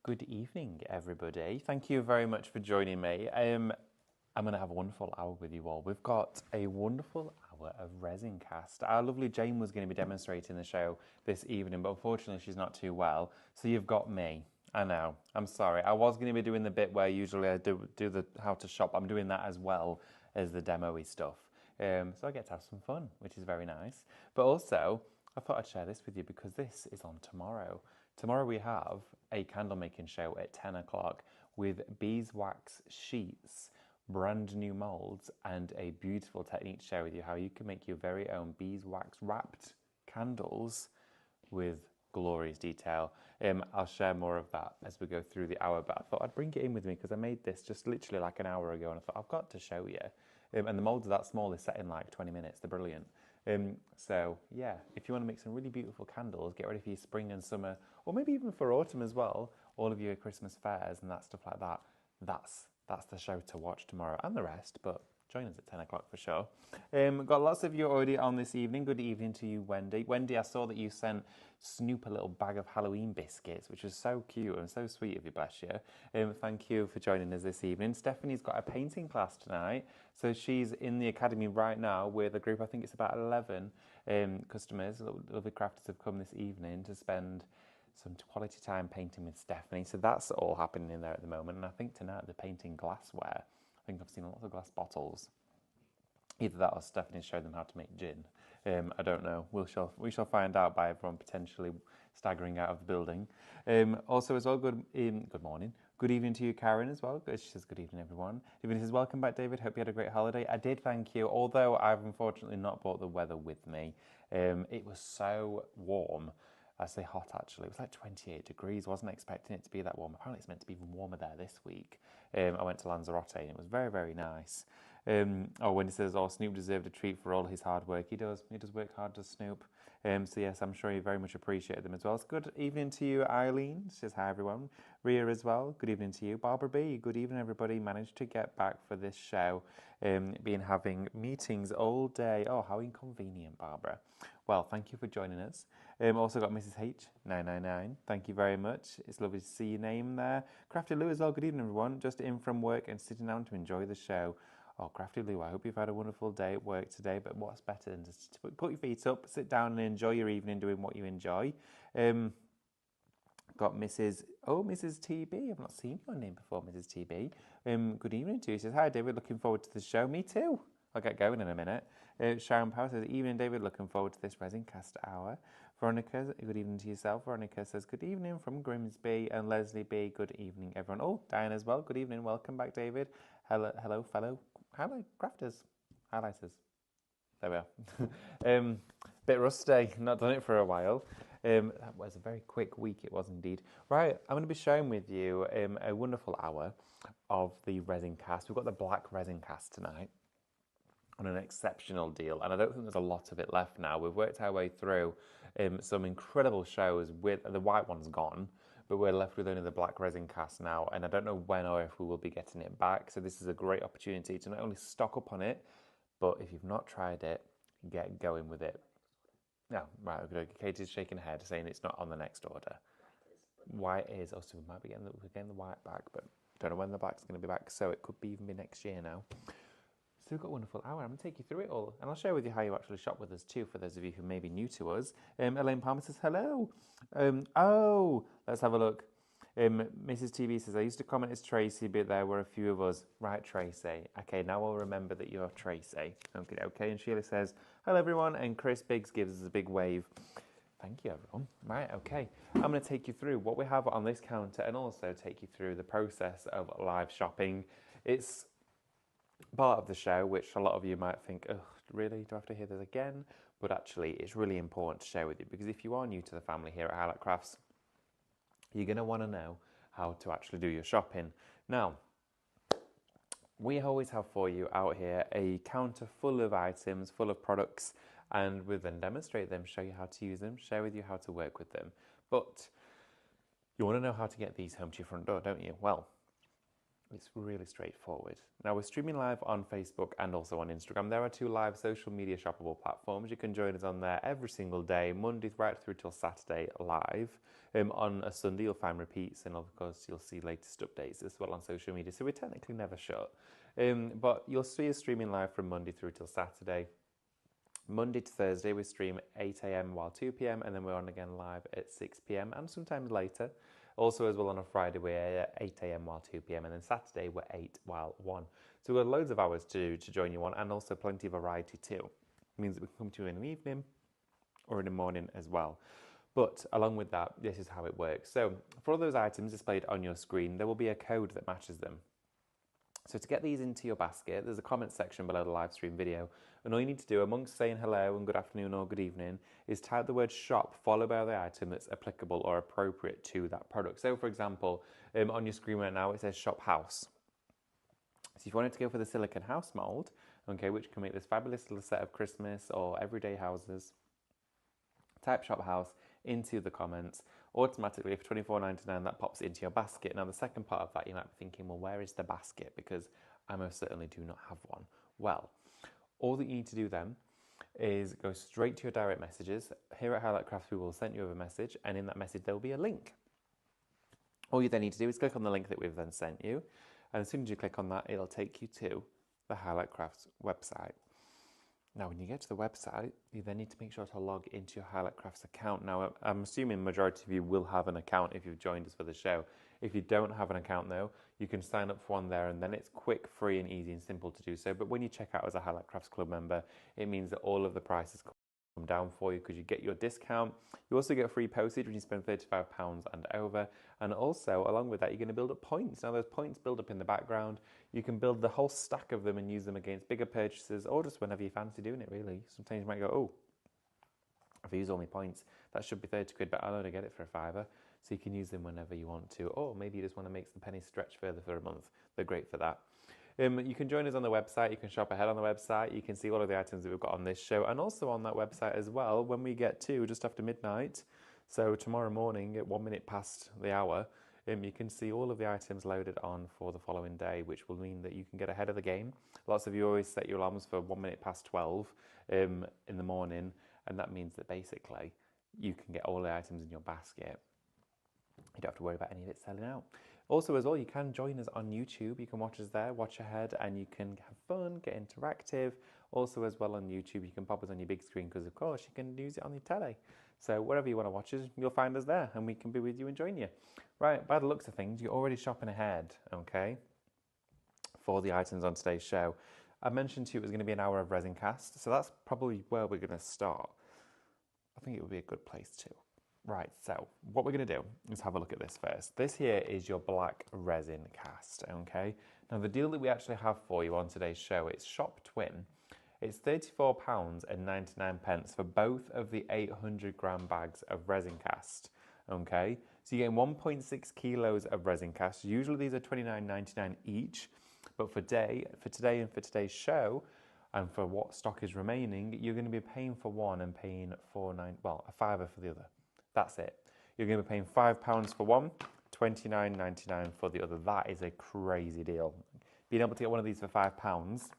Good evening, everybody. Thank you very much for joining me. I'm going to have a wonderful hour with you all. We've got a wonderful hour of Resin Cast. Our lovely Jane was going to be demonstrating the show this evening, but unfortunately she's not too well. So you've got me. I know. I'm sorry. I was going to be doing the bit where usually I do the how to shop. I'm doing that as well as the demo-y stuff. So I get to have some fun, which is very nice. But also, I thought I'd share this with you because this is on tomorrow. Tomorrow we have a candle making show at 10 o'clock with beeswax sheets, brand new moulds, and a beautiful technique to share with you how you can make your very own beeswax wrapped candles with glorious detail. I'll share more of that as we go through the hour, but I thought I'd bring it in with me because I made this just literally like an hour ago and I thought I've got to show you. And the moulds are that small, they're set in like 20 minutes, they're brilliant. So yeah, if you want to make some really beautiful candles, get ready for your spring and summer, or maybe even for autumn as well, all of your Christmas fairs and that stuff like that, that's the show to watch tomorrow and the rest, but join us at 10 o'clock for sure. Got lots of you already on this evening. Good evening to you, Wendy. Wendy, I saw that you sent Snoop a little bag of Halloween biscuits, which was so cute and so sweet of you, bless you. Thank you for joining us this evening. Stephanie's got a painting class tonight, so she's in the academy right now with a group, I think it's about 11 customers. Lovely crafters have come this evening to spend some quality time painting with Stephanie. So that's all happening in there at the moment. And I think tonight they're painting glassware. I think I've seen lots of glass bottles. Either that or Stephanie showed them how to make gin. I don't know. We shall find out by everyone potentially staggering out of the building. Also, as well, good morning. Good evening to you, Karen, as well. She says, good evening, everyone. David says, welcome back, David. Hope you had a great holiday. I did, thank you. Although I've unfortunately not brought the weather with me. It was so warm. I say hot actually. It was like 28 degrees. Wasn't expecting it to be that warm. Apparently it's meant to be even warmer there this week. I went to Lanzarote and it was very, very nice. When he says, Snoop deserved a treat for all his hard work. He does. He does work hard, does Snoop. So yes, I'm sure he very much appreciated them as well. So good evening to you, Eileen. She says hi, everyone. Ria as well. Good evening to you. Barbara B. Good evening, everybody. Managed to get back for this show. Been having meetings all day. Oh, how inconvenient, Barbara. Well, thank you for joining us. Also got Mrs. H999. Thank you very much. It's lovely to see your name there. Crafty Lou as well. Good evening, everyone. Just in from work and sitting down to enjoy the show. Oh, Crafty Lou, I hope you've had a wonderful day at work today, but what's better than just to put your feet up, sit down and enjoy your evening doing what you enjoy. Got Mrs. TB. I've not seen your name before, Mrs. TB. Good evening to you. She says, hi, David. Looking forward to the show. Me too. I'll get going in a minute. Sharon Power says, evening, David. Looking forward to this Resin Cast hour. Veronica, good evening to yourself. Veronica says, good evening from Grimsby. And Leslie B, good evening, everyone. Oh, Diane as well. Good evening. Welcome back, David. Hello, fellow crafters. Highlighters. There we are. Bit rusty. Not done it for a while. That was a very quick week, it was indeed. Right, I'm going to be sharing with you a wonderful hour of the Resin Cast. We've got the black Resin Cast tonight on an exceptional deal, and I don't think there's a lot of it left now. We've worked our way through some incredible shows with the white one's gone, but we're left with only the black Resin Cast now, and I don't know when or if we will be getting it back. So this is a great opportunity to not only stock up on it, but if you've not tried it, get going with it. No, right, okay. Katie's shaking her head, saying it's not on the next order. White is, so we might be getting the white back, but don't know when the black's going to be back, so it could even be next year now. So we've got a wonderful hour. I'm going to take you through it all, and I'll share with you how you actually shop with us too, for those of you who may be new to us. Elaine Palmer says, hello. Let's have a look. Mrs. TV says, I used to comment as Tracy, but there were a few of us. Right, Tracy. Okay, now I'll remember that you're Tracy. Okay. And Sheila says, hello, everyone. And Chris Biggs gives us a big wave. Thank you, everyone. Right, okay. I'm going to take you through what we have on this counter and also take you through the process of live shopping. It's part of the show, which a lot of you might think, oh, really? Do I have to hear this again? But actually, it's really important to share with you because if you are new to the family here at Highlight Crafts, you're going to want to know how to actually do your shopping. Now, we always have for you out here a counter full of items, full of products, and we'll then demonstrate them, show you how to use them, share with you how to work with them. But you want to know how to get these home to your front door, don't you? Well, It's really straightforward. Now we're streaming live on Facebook and also on Instagram. There are 2 live social media shoppable platforms. You can join us on there every single day, Monday right through till Saturday live. On a Sunday you'll find repeats, and of course you'll see latest updates as well on social media. So we're technically never shut. But you'll see us streaming live from Monday through till Saturday. Monday to Thursday we stream 8 a.m. while 2 p.m. and then we're on again live at 6 p.m. and sometimes later. Also as well on a Friday we're 8 a.m. while 2 p.m. and then Saturday we're 8 while 1. So we've got loads of hours to join you on, and also plenty of variety too. It means that we can come to you in the evening or in the morning as well. But along with that, this is how it works. So for all those items displayed on your screen, there will be a code that matches them. So to get these into your basket, there's a comment section below the live stream video, and all you need to do, amongst saying hello and good afternoon or good evening, is type the word shop followed by the item that's applicable or appropriate to that product. So for example, on your screen right now it says shop house. So if you wanted to go for the silicone house mould, okay, which can make this fabulous little set of Christmas or everyday houses, type shop house into the comments. Automatically for $24.99 that pops into your basket. Now the second part of that, you might be thinking, well, where is the basket? Because I most certainly do not have one. Well, all that you need to do then is go straight to your direct messages. Here at Highlight Crafts we will send you a message, and in that message there will be a link. All you then need to do is click on the link that we've then sent you, and as soon as you click on that it'll take you to the Highlight Crafts website. Now, when you get to the website, you then need to make sure to log into your Highlight Crafts account. Now, I'm assuming the majority of you will have an account if you've joined us for the show. If you don't have an account, though, you can sign up for one there, and then it's quick, free, and easy and simple to do so. But when you check out as a Highlight Crafts Club member, it means that all of the prices come down for you because you get your discount. You also get free postage when you spend £35 and over. And also, along with that, you're going to build up points. Now, those points build up in the background. You can build the whole stack of them and use them against bigger purchases, or just whenever you fancy doing it, really. Sometimes you might go, oh, if I use all my points, that should be 30 quid, but I'll only get it for a £5. So you can use them whenever you want to. Or maybe you just want to make the pennies stretch further for a month. They're great for that. You can join us on the website. You can shop ahead on the website. You can see all of the items that we've got on this show, and also on that website as well, when we get to just after midnight, so tomorrow morning at 1 minute past the hour, you can see all of the items loaded on for the following day, which will mean that you can get ahead of the game. Lots of you always set your alarms for 1 minute past 12 in the morning, and that means that basically you can get all the items in your basket. You don't have to worry about any of it selling out. Also as well, you can join us on YouTube. You can watch us there, watch ahead, and you can have fun, get interactive. Also as well on YouTube, you can pop us on your big screen because of course you can use it on your telly. So wherever you want to watch us, you'll find us there and we can be with you and join you. Right, by the looks of things, you're already shopping ahead, okay, for the items on today's show. I mentioned to you it was going to be an hour of Resin Cast, so that's probably where we're going to start. I think it would be a good place to. Right, so what we're going to do is have a look at this first. This here is your black resin cast, okay? Now the deal that we actually have for you on today's show, it's Shop Twin. It's £34.99 for both of the 800 gram bags of resin cast, okay? So you're getting 1.6 kilos of resin cast. Usually these are £29.99 each, but for today and for today's show, and for what stock is remaining, you're going to be paying for one and paying a fiver for the other. That's it. You're going to be paying £5 for one, £29.99 for the other. That is a crazy deal. Being able to get one of these for £5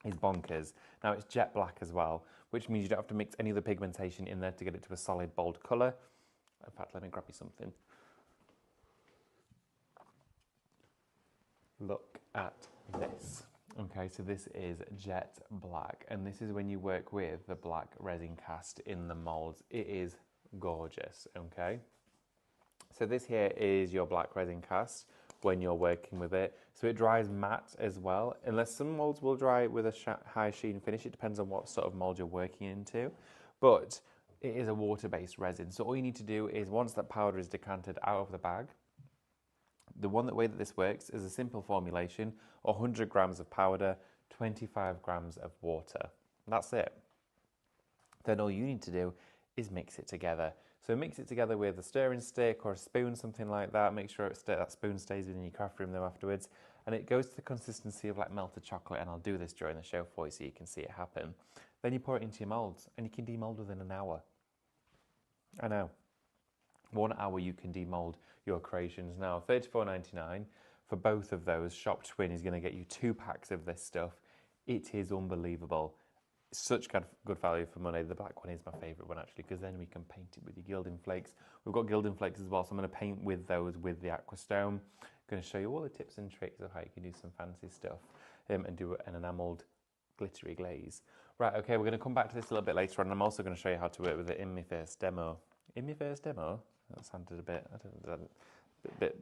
is bonkers. Now it's jet black as well, which means you don't have to mix any of the pigmentation in there to get it to a solid bold colour. In fact, let me grab you something. Look at this. Okay, so this is jet black, and this is when you work with the black resin cast in the moulds. It is gorgeous, okay? So this here is your black resin cast when you're working with it. So it dries matte as well, unless some moulds will dry with a high sheen finish. It depends on what sort of mould you're working into, but it is a water-based resin. So all you need to do is, once that powder is decanted out of the bag, the way that this works is a simple formulation: 100 grams of powder, 25 grams of water. That's it. Then all you need to do is mix it together. So mix it together with a stirring stick or a spoon, something like that. Make sure that spoon stays within your craft room though afterwards. And it goes to the consistency of like melted chocolate, and I'll do this during the show for you so you can see it happen. Then you pour it into your moulds, and you can demould within an hour. I know. 1 hour you can demould your creations. Now, £34.99 for for both of those. Shop Twin is going to get you 2 packs of this stuff. It is unbelievable. Such good value for money. The black one is my favourite one actually, because then we can paint it with your gilding flakes. We've got gilding flakes as well, so I'm going to paint with those with the Aquastone. I'm going to show you all the tips and tricks of how you can do some fancy stuff and do an enamelled glittery glaze. Right, okay, we're going to come back to this a little bit later on. I'm also going to show you how to work with it in my first demo. In my first demo? That sounded a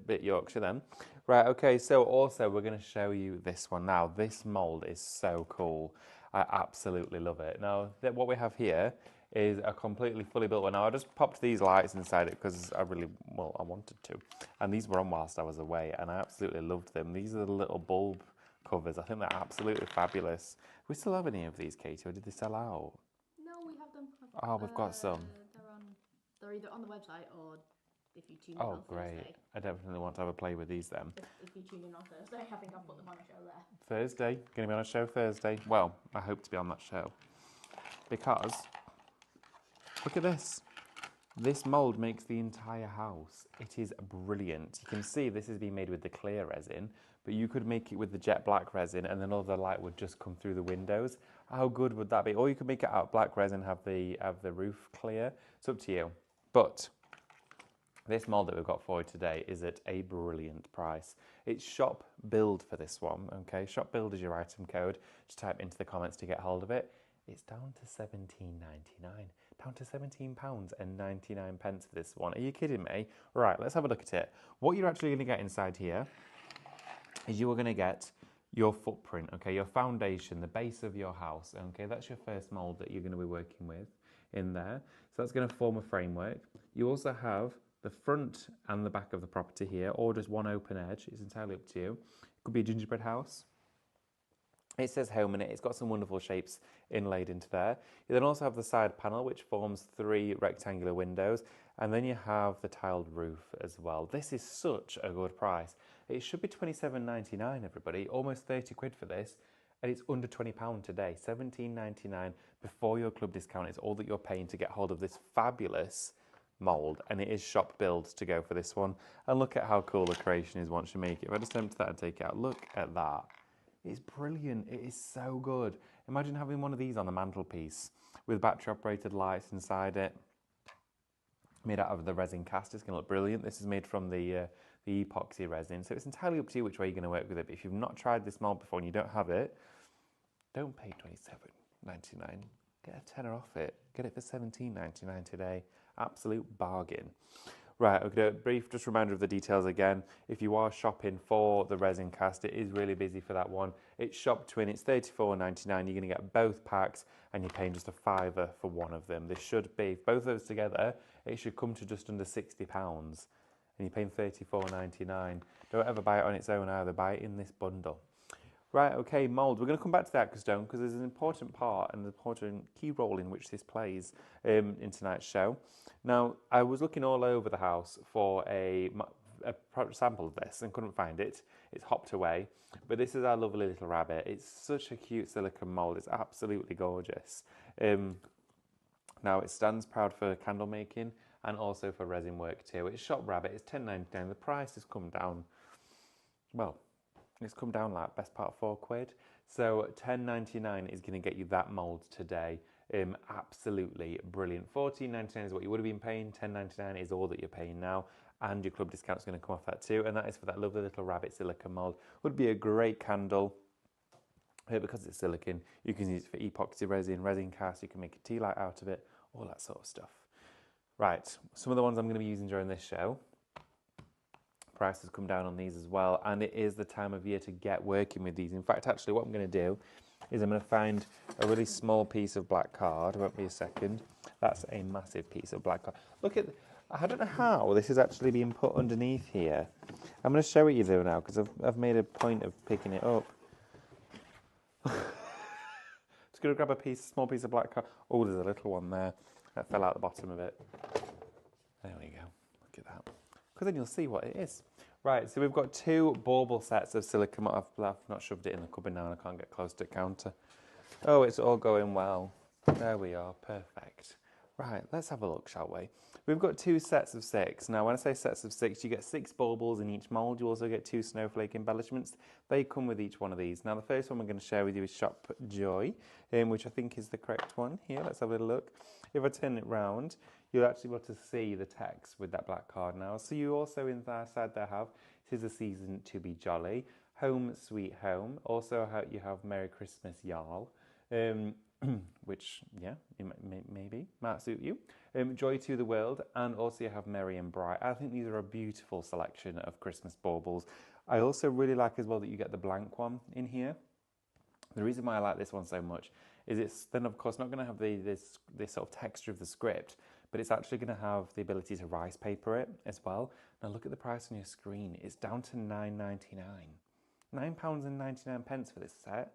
bit Yorkshire then. Right, okay, so also we're going to show you this one now. This mould is so cool. I absolutely love it. Now, what we have here is a completely fully built one. Now, I just popped these lights inside it because I wanted to. And these were on whilst I was away, and I absolutely loved them. These are the little bulb covers. I think they're absolutely fabulous. We still have any of these, Katie, or did they sell out? No, we have them. Oh, we've got some. They're either on the website or if you tune in Oh, on great. Thursday. I definitely want to have a play with these then. If you tune in on Thursday, I think I'll put them on a show there. Thursday? Going to be on a show Thursday? Well, I hope to be on that show. Because, look at this. This mould makes the entire house. It is brilliant. You can see this is being made with the clear resin, but you could make it with the jet black resin and then all the light would just come through the windows. How good would that be? Or you could make it out black resin, have the roof clear. It's up to you. But this mould that we've got for you today is at a brilliant price. It's shop build for this one, okay? Shop build is your item code. Just type into the comments to get hold of it. It's down to £17.99. Down to £17.99 for this one. Are you kidding me? Right, let's have a look at it. What you're actually going to get inside here is you are going to get your footprint, okay? Your foundation, the base of your house, okay? That's your first mould that you're going to be working with in there. So that's going to form a framework. You also have the front and the back of the property here, or just one open edge. It's entirely up to you. It could be a gingerbread house. It says home in it. It's got some wonderful shapes inlaid into there. You then also have the side panel, which forms 3 rectangular windows. And then you have the tiled roof as well. This is such a good price. It should be £27.99, everybody. Almost 30 quid for this. And it's under £20 today. £17.99 before your club discount. It's all that you're paying to get hold of this fabulous mould, and it is shop build to go for this one. And look at how cool the creation is once you make it. If I just empty that and take it out, look at that. It's brilliant. It is so good. Imagine having one of these on the mantelpiece with battery operated lights inside it, made out of the Resin Cast. It's going to look brilliant. This is made from the epoxy resin, so it's entirely up to you which way you're going to work with it. But if you've not tried this mould before and you don't have it, don't pay £27.99. Get a tenner off it. Get it for £17.99 today. Absolute bargain. Right, okay, brief just reminder of the details again. If you are shopping for the Resin Cast, it is really busy for that one. It's shop twin, it's £34.99. You're going to get both packs and you're paying just a £5 for one of them. This should be, if both of those together, it should come to just under £60. And you're paying £34.99. Don't ever buy it on its own either, buy it in this bundle. Right, okay, mould. We're going to come back to the Aquastone because there's an important part and an important key role in which this plays in tonight's show. Now, I was looking all over the house for a sample of this and couldn't find it. It's hopped away, but this is our lovely little rabbit. It's such a cute silicone mould. It's absolutely gorgeous. Now, it stands proud for candle making and also for resin work too. It's shop rabbit. It's £10.99. The price has come down, well, it's come down like best part of £4. So £10.99 is going to get you that mould today. Absolutely brilliant. £14.99 is what you would have been paying. £10.99 is all that you're paying now. And your club discount is going to come off that too. And that is for that lovely little rabbit silicone mould. Would be a great candle. Because it's silicone, you can use it for epoxy resin, resin cast. You can make a tea light out of it. All that sort of stuff. Right. Some of the ones I'm going to be using during this show. Prices come down on these as well, and it is the time of year to get working with these. In fact, actually what I'm going to do is I'm going to find a really small piece of black card. It won't be a second. That's a massive piece of black card. Look at, I don't know how this is actually being put underneath here. I'm going to show it you though now because I've made a point of picking it up. Just going to grab a small piece of black card. Oh, there's a little one there that fell out the bottom of it. There we go. Look at that. Because then you'll see what it is. Right, so we've got 2 bauble sets of silicone. I've not shoved it in the cupboard now and I can't get close to the counter. Oh, it's all going well. There we are, perfect. Right, let's have a look, shall we? We've got 2 sets of 6. Now, when I say sets of 6, you get 6 baubles in each mould. You also get 2 snowflake embellishments. They come with each one of these. Now, the first one we're going to share with you is Shop Joy, which I think is the correct one. Here, let's have a little look. If I turn it round, you'll actually be able to see the text with that black card now. So you also inside there have, "'Tis a season to be jolly," "Home Sweet Home." Also, you have "Merry Christmas, Y'all." Which, yeah, maybe might suit you. "Joy to the World," and also you have "Merry and Bright." I think these are a beautiful selection of Christmas baubles. I also really like as well that you get the blank one in here. The reason why I like this one so much is it's then of course not going to have this sort of texture of the script, but it's actually going to have the ability to rice paper it as well. Now look at the price on your screen. It's down to £9.99. £9.99 for this set.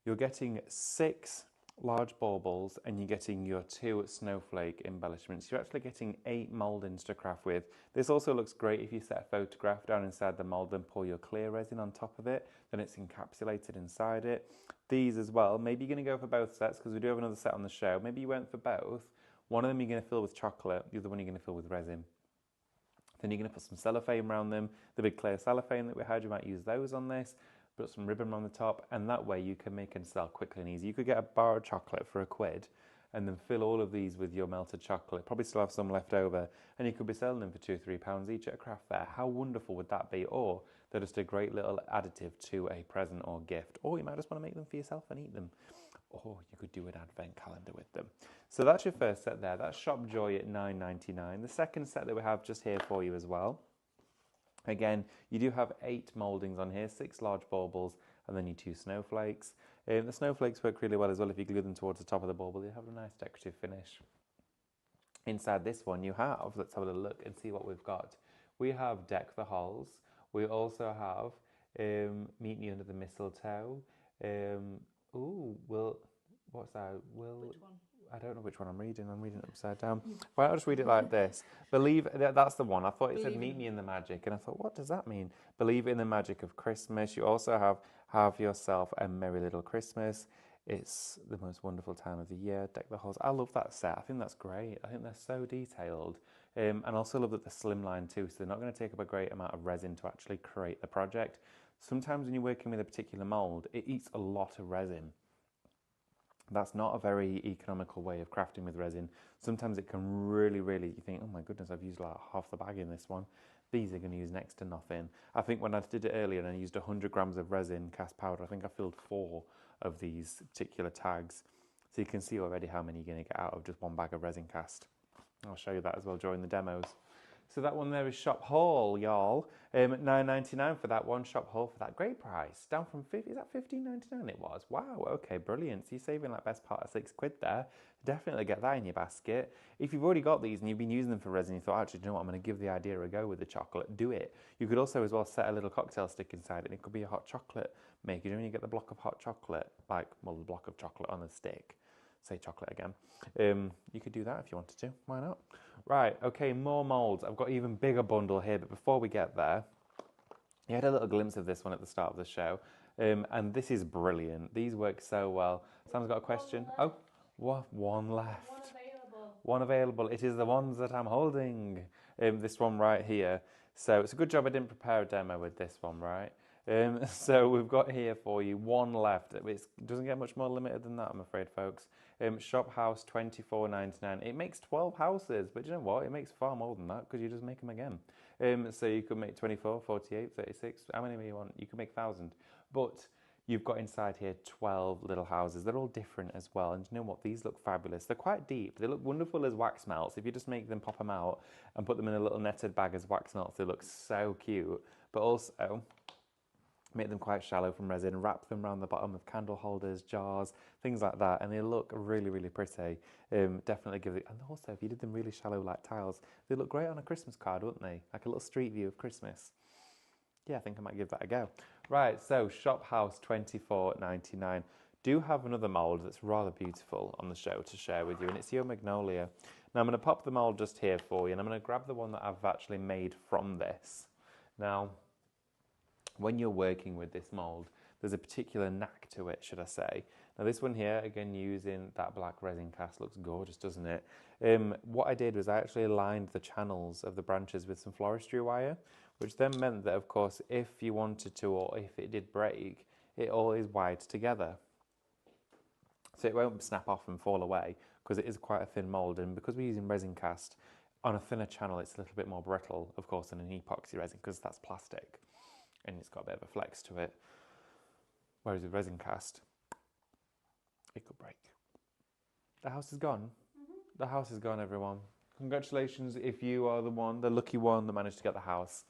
You're getting 6 large baubles and you're getting your 2 snowflake embellishments. You're actually getting 8 mouldings to craft with. This also looks great if you set a photograph down inside the mould and pour your clear resin on top of it, then it's encapsulated inside it. These as well, maybe you're going to go for both sets because we do have another set on the show. Maybe you went for both. One of them you're going to fill with chocolate, the other one you're going to fill with resin. Then you're going to put some cellophane around them. The big clear cellophane that we had, you might use those on this. Put some ribbon on the top, and that way you can make and sell quickly and easy. You could get a bar of chocolate for £1 and then fill all of these with your melted chocolate. Probably still have some left over, and you could be selling them for £2 or £3 each at a craft fair. How wonderful would that be? Or they're just a great little additive to a present or gift. Or you might just want to make them for yourself and eat them. Or you could do an advent calendar with them. So that's your first set there. That's Shop Joy at £9.99. The second set that we have just here for you as well. Again, you do have 8 mouldings on here, 6 large baubles, and then your 2 snowflakes. The snowflakes work really well as well. If you glue them towards the top of the bauble, they have a nice decorative finish. Inside this one you have, let's have a little look and see what we've got. We have Deck the Halls. We also have Meet Me Under the Mistletoe. What's that? Which one? I don't know which one I'm reading. I'm reading it upside down. Why don't I just read it like this? Believe, that's the one. I thought it said "Meet Me in the Magic," and I thought, what does that mean? Believe in the magic of Christmas. You also have yourself a merry little Christmas. It's the most wonderful time of the year. Deck the halls. I love that set. I think that's great. I think they're so detailed. And I also love that they're slimline too, so they're not going to take up a great amount of resin to actually create the project. Sometimes when you're working with a particular mould, it eats a lot of resin. That's not a very economical way of crafting with resin. Sometimes it can really, you think, oh my goodness, I've used like half the bag in this one. These are going to use next to nothing. I think when I did it earlier and I used 100 grams of resin cast powder, I think I filled 4 of these particular tags. So you can see already how many you're going to get out of just one bag of resin cast. I'll show you that as well during the demos. So that one there is Shop Haul, y'all. $9.99 for that one. Shop Haul for that great price. Down from $15.99 it was. Wow, okay, brilliant. So you're saving like best part of £6 there. Definitely get that in your basket. If you've already got these and you've been using them for resin, you thought, actually, you know what, I'm going to give the idea a go with the chocolate, do it. You could also as well set a little cocktail stick inside it, and it could be a hot chocolate maker. You know when you get the block of hot chocolate, the block of chocolate on a stick. Say chocolate again. You could do that if you wanted to. Why not? Right, okay, more moulds. I've got an even bigger bundle here, but before we get there, you had a little glimpse of this one at the start of the show, and this is brilliant. These work so well. Sam's got a question. Oh, what? One left. One available. One available. It is the ones that I'm holding. This one right here. So it's a good job I didn't prepare a demo with this one, right? So we've got here for you one left. It doesn't get much more limited than that, I'm afraid, folks. Shop House $24.99. It makes 12 houses, but you know what? It makes far more than that because you just make them again. So you could make 24, 48, 36, how many you want? You could make 1,000. But you've got inside here 12 little houses. They're all different as well. And you know what? These look fabulous. They're quite deep. They look wonderful as wax melts. If you just make them, pop them out and put them in a little netted bag as wax melts, they look so cute. But also make them quite shallow from resin, wrap them around the bottom of candle holders, jars, things like that, and they look really, really pretty. Definitely give it, and also if you did them really shallow like tiles, they look great on a Christmas card, wouldn't they? Like a little street view of Christmas. Yeah, I think I might give that a go. Right, so Shop House $24.99. Do have another mould that's rather beautiful on the show to share with you, and it's your Magnolia. Now I'm going to pop the mould just here for you, and I'm going to grab the one that I've actually made from this. Now, when you're working with this mould, there's a particular knack to it, should I say. Now this one here, again using that black resin cast, looks gorgeous, doesn't it? What I did was I actually aligned the channels of the branches with some floristry wire, which then meant that, of course, if you wanted to, or if it did break, it all is wired together. So it won't snap off and fall away, because it is quite a thin mould, and because we're using resin cast, on a thinner channel it's a little bit more brittle, of course, than an epoxy resin, because that's plastic, and it's got a bit of a flex to it. Whereas with resin cast, it could break. The house is gone. The house is gone, everyone. Congratulations if you are the lucky one that managed to get the house.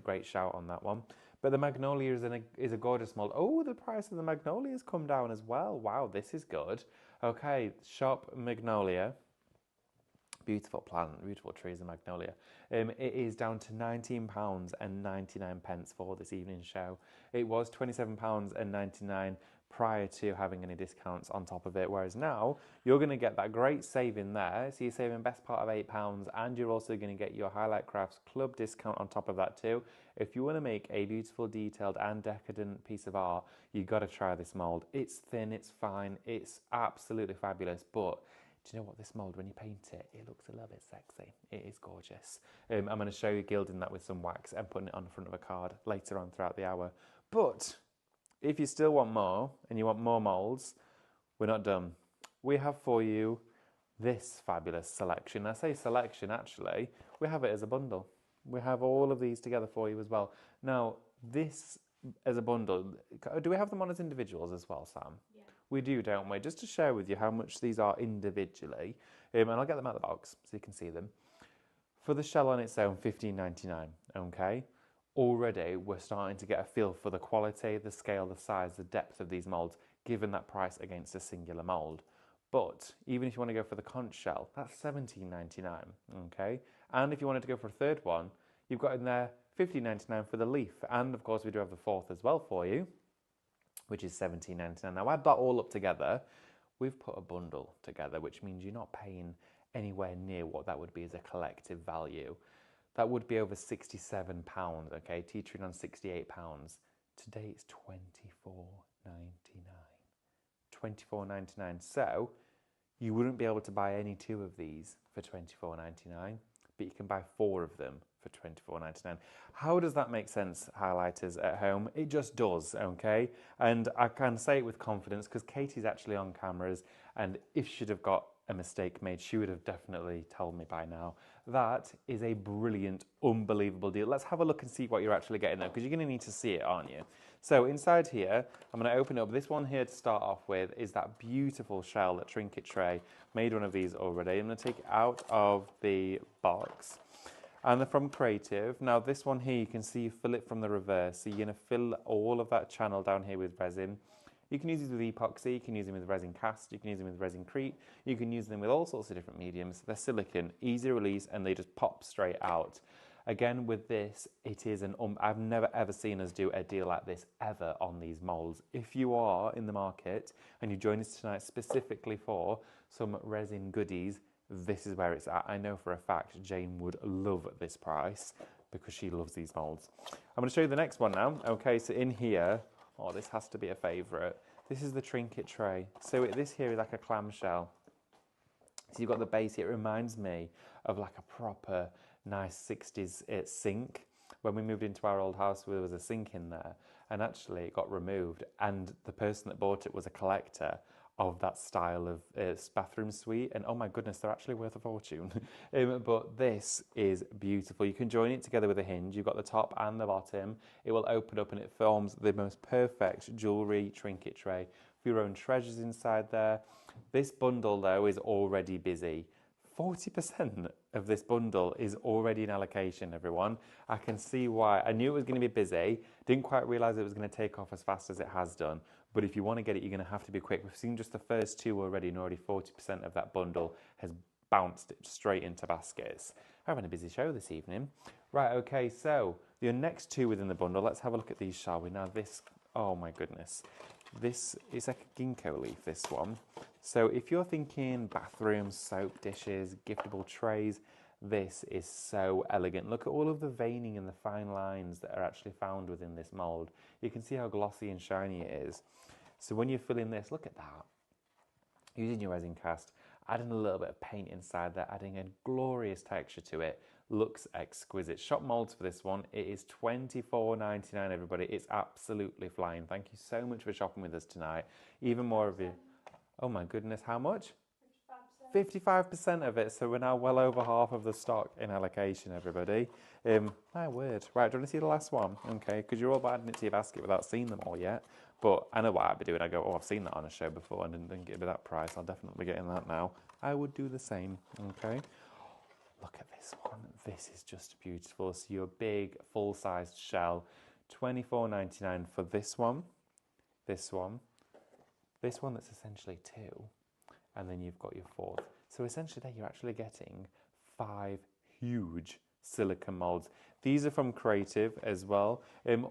Great shout on that one. But the magnolia is a gorgeous mould. Oh, the price of the magnolia has come down as well. Wow, this is good. Okay, shop magnolia. Beautiful plant, beautiful trees of magnolia. It is down to £19.99 for this evening's show. It was £27.99 prior to having any discounts on top of it, whereas now you're going to get that great saving there. So you're saving best part of £8, and you're also going to get your Highlight Crafts Club discount on top of that too. If you want to make a beautiful, detailed and decadent piece of art, you've got to try this mould. It's thin, it's fine, it's absolutely fabulous, but do you know what, this mould, when you paint it, it looks a little bit sexy. It is gorgeous. I'm going to show you gilding that with some wax and putting it on the front of a card later on throughout the hour. But if you still want more, and you want more moulds, we're not done. We have for you this fabulous selection. I say selection, actually, we have it as a bundle. We have all of these together for you as well. Now, this as a bundle, do we have them on as individuals as well, Sam? Yeah. We do, don't we? Just to share with you how much these are individually, and I'll get them out of the box so you can see them. For the shell on its own, $15.99, okay? Already, we're starting to get a feel for the quality, the scale, the size, the depth of these moulds, given that price against a singular mould. But even if you want to go for the conch shell, that's $17.99, okay? And if you wanted to go for a third one, you've got in there $15.99 for the leaf. And of course, we do have the fourth as well for you, which is $17.99. Now, add that all up together, we've put a bundle together, which means you're not paying anywhere near what that would be as a collective value. That would be over £67, okay, teetering on £68. Today it's £24.99. £24.99. So you wouldn't be able to buy any two of these for £24.99, but you can buy four of them for £24.99. How does that make sense, highlighters at home? It just does, okay? And I can say it with confidence because Katie's actually on cameras, and if she'd have got a mistake made, she would have definitely told me by now. That is a brilliant, unbelievable deal. Let's have a look and see what you're actually getting there, because you're going to need to see it, aren't you? So inside here, I'm going to open up this one here to start off with, is that beautiful shell, that trinket tray. Made one of these already. I'm going to take it out of the box. And they're from Creative. Now this one here, you can see you fill it from the reverse. So you're going to fill all of that channel down here with resin. You can use these with epoxy, you can use them with resin cast, you can use them with resin crete, you can use them with all sorts of different mediums. They're silicone, easy release, and they just pop straight out. Again, with this, it is I've never ever seen us do a deal like this ever on these moulds. If you are in the market and you join us tonight specifically for some resin goodies, this is where it's at. I know for a fact Jane would love this price because she loves these moulds. I'm going to show you the next one now. Okay, so in here, oh, this has to be a favourite. This is the trinket tray. So this here is like a clamshell. So you've got the base here. It reminds me of like a proper nice 60s sink. When we moved into our old house, there was a sink in there, and actually it got removed, and the person that bought it was a collector of that style of bathroom suite, and oh my goodness, they're actually worth a fortune. But this is beautiful. You can join it together with a hinge. You've got the top and the bottom. It will open up and it forms the most perfect jewellery trinket tray for your own treasures inside there. This bundle though is already busy. 40% of this bundle is already in allocation, everyone. I can see why. I knew it was going to be busy. Didn't quite realise it was going to take off as fast as it has done. But if you want to get it, you're going to have to be quick. We've seen just the first two already, and already 40% of that bundle has bounced straight into baskets. We're having a busy show this evening. Right, okay, so your next two within the bundle, let's have a look at these, shall we? Now this, oh my goodness. This is like a ginkgo leaf, this one. So if you're thinking bathrooms, soap dishes, giftable trays, this is so elegant. Look at all of the veining and the fine lines that are actually found within this mould. You can see how glossy and shiny it is. So when you're filling this, look at that. Using your resin cast, adding a little bit of paint inside there, adding a glorious texture to it. Looks exquisite. Shop molds for this one. It is $24.99, everybody. It's absolutely flying. Thank you so much for shopping with us tonight. Even more of you. Oh my goodness, how much? 55% of it, so we're now well over half of the stock in allocation, everybody. My word. Right, do you want to see the last one? Okay, because you're all about adding it to your basket without seeing them all yet. But I know what I'd be doing. I go, oh, I've seen that on a show before and didn't think it'd be that price. I'll definitely be getting that now. I would do the same, okay? Look at this one. This is just beautiful. So your big, full-sized shell, $24.99 for this one, this one that's essentially two, and then you've got your fourth. So essentially there you're actually getting 5 huge silicone molds. These are from Creative as well.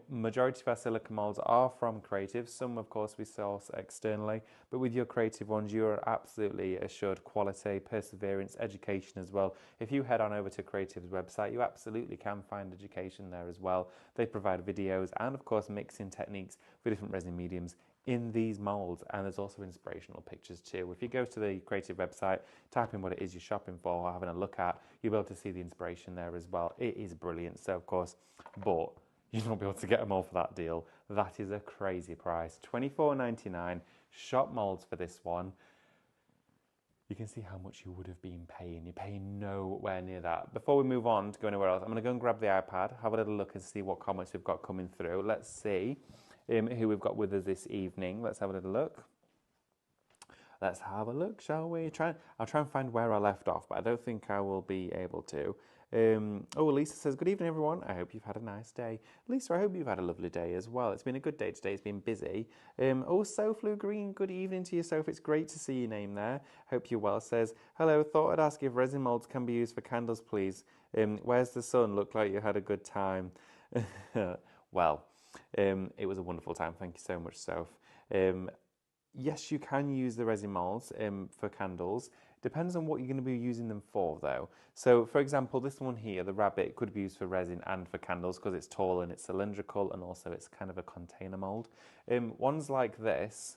Majority of our silicone molds are from Creative. Some, of course, we source externally, but with your Creative ones, you are absolutely assured quality, perseverance, education as well. If you head on over to Creative's website, you absolutely can find education there as well. They provide videos and, of course, mixing techniques for different resin mediums in these molds, and there's also inspirational pictures too. If you go to the Creative website, type in what it is you're shopping for or having a look at, you'll be able to see the inspiration there as well. It is brilliant. So of course, but you won't be able to get them all for that deal. That is a crazy price. $24.99 shop molds for this one. You can see how much you would have been paying. You're paying nowhere near that. Before we move on to go anywhere else, I'm going to go and grab the iPad, have a little look and see what comments we've got coming through. Let's see who we've got with us this evening. Let's have a little look. Let's have a look, shall we? I'll try and find where I left off, but I don't think I will be able to. Oh, Lisa says, good evening, everyone. I hope you've had a nice day. Lisa, I hope you've had a lovely day as well. It's been a good day today. It's been busy. Oh, Soflu Green, good evening to you, Soph. It's great to see your name there. Hope you're well. Says, hello, thought I'd ask if resin molds can be used for candles, please. Where's the sun? Looked like you had a good time. Well, it was a wonderful time. Thank you so much, Soph. Yes, you can use the resin molds for candles. Depends on what you're going to be using them for, though. So, for example, this one here, the rabbit, could be used for resin and for candles because it's tall and it's cylindrical, and also it's kind of a container mold. Ones like this,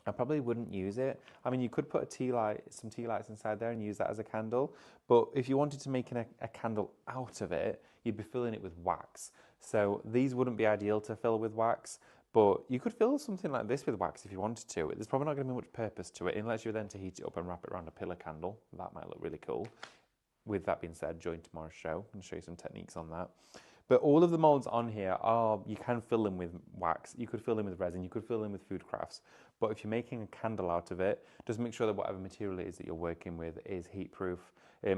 I probably wouldn't use it. I mean, you could put some tea lights inside there and use that as a candle. But if you wanted to make a candle out of it, you'd be filling it with wax. So these wouldn't be ideal to fill with wax. But you could fill something like this with wax if you wanted to. There's probably not going to be much purpose to it unless you're then to heat it up and wrap it around a pillar candle. That might look really cool. With that being said, join tomorrow's show and show you some techniques on that. But all of the molds on here you can fill them with wax, you could fill them with resin, you could fill them with food crafts. But if you're making a candle out of it, just make sure that whatever material it is that you're working with is heat proof